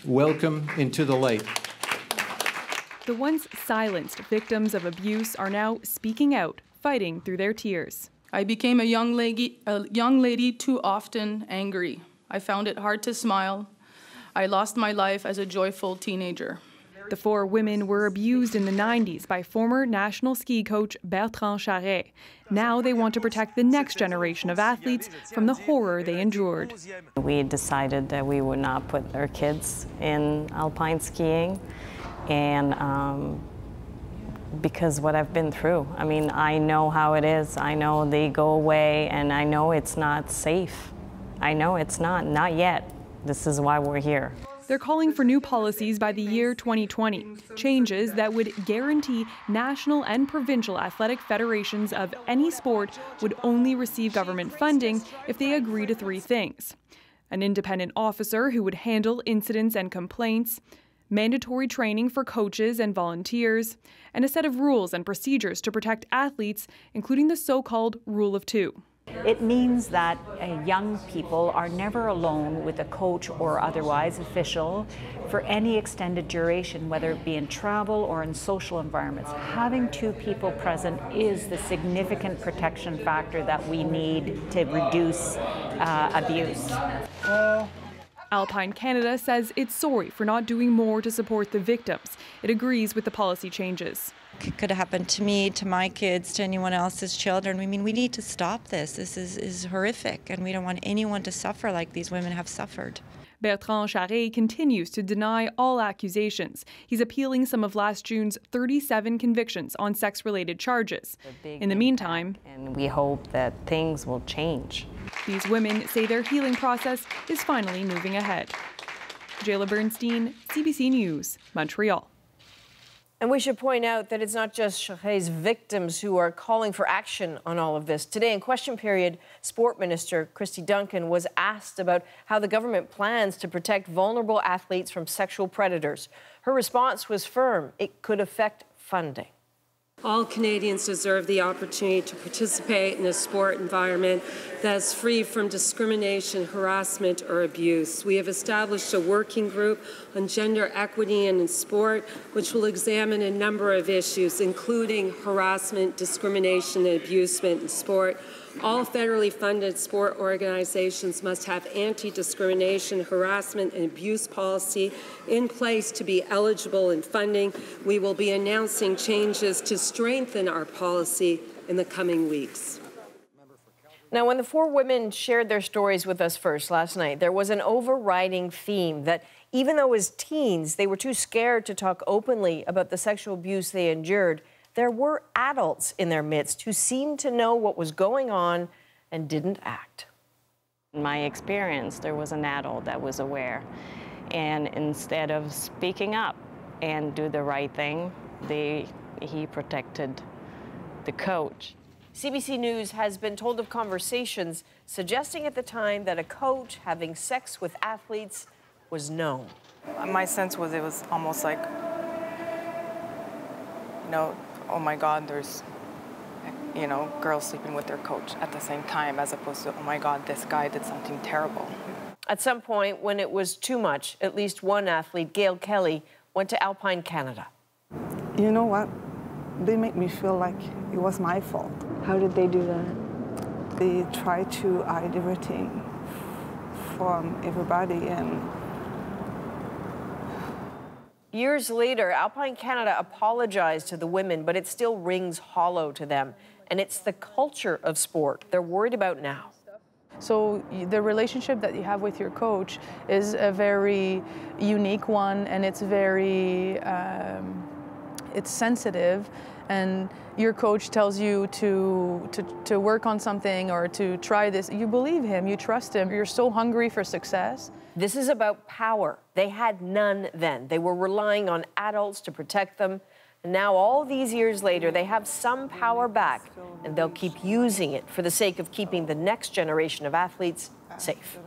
welcome into the light. The once silenced victims of abuse are now speaking out, fighting through their tears. I became a young lady too often angry. I found it hard to smile. I lost my life as a joyful teenager. The four women were abused in the 90s by former national ski coach Bertrand Charest. Now they want to protect the next generation of athletes from the horror they endured. We decided that we would not put our kids in alpine skiing, and because what I've been through. I mean, I know how it is. I know they go away, and I know it's not safe. I know it's not yet. This is why we're here. They're calling for new policies by the year 2020, changes that would guarantee national and provincial athletic federations of any sport would only receive government funding if they agree to three things: an independent officer who would handle incidents and complaints, mandatory training for coaches and volunteers, and a set of rules and procedures to protect athletes, including the so-called Rule of Two. It means that young people are never alone with a coach or otherwise official for any extended duration, whether it be in travel or in social environments. Having two people present is the significant protection factor that we need to reduce abuse. Alpine Canada says it's sorry for not doing more to support the victims. It agrees with the policy changes. It could have happened to me, to my kids, to anyone else's children. I mean, we need to stop this. This is horrific, and we don't want anyone to suffer like these women have suffered. Bertrand Charest continues to deny all accusations. He's appealing some of last June's 37 convictions on sex-related charges. In the meantime, and we hope that things will change. These women say their healing process is finally moving ahead. Jayla Bernstein, CBC News, Montreal. And we should point out that it's not just Charest's victims who are calling for action on all of this. Today in question period, Sport Minister Christy Duncan was asked about how the government plans to protect vulnerable athletes from sexual predators. Her response was firm. It could affect funding. All Canadians deserve the opportunity to participate in a sport environment that is free from discrimination, harassment, or abuse. We have established a working group on gender equity in sport, which will examine a number of issues, including harassment, discrimination, and abusement in sport. All federally funded sport organizations must have anti-discrimination, harassment, and abuse policy in place to be eligible in funding. We will be announcing changes to strengthen our policy in the coming weeks. Now, when the four women shared their stories with us first last night, there was an overriding theme that even though as teens they were too scared to talk openly about the sexual abuse they endured, there were adults in their midst who seemed to know what was going on and didn't act. In my experience, there was an adult that was aware. And instead of speaking up and do the right thing, he protected the coach. CBC News has been told of conversations suggesting at the time that a coach having sex with athletes was known. My sense was it was almost like, oh my God, there's, girls sleeping with their coach at the same time, as opposed to, oh my God, this guy did something terrible. At some point, when it was too much, at least one athlete, Gail Kelly, went to Alpine Canada. You know what? They make me feel like it was my fault. How did they do that? They tried to hide everything from everybody, and years later, Alpine Canada apologized to the women, but it still rings hollow to them. And it's the culture of sport they're worried about now. So the relationship that you have with your coach is a very unique one, and it's very, it's sensitive. And your coach tells you to work on something or to try this. You believe him, you trust him, you're so hungry for success. This is about power. They had none then. They were relying on adults to protect them. And now, all these years later, they have some power back, and they'll keep using it for the sake of keeping the next generation of athletes safe.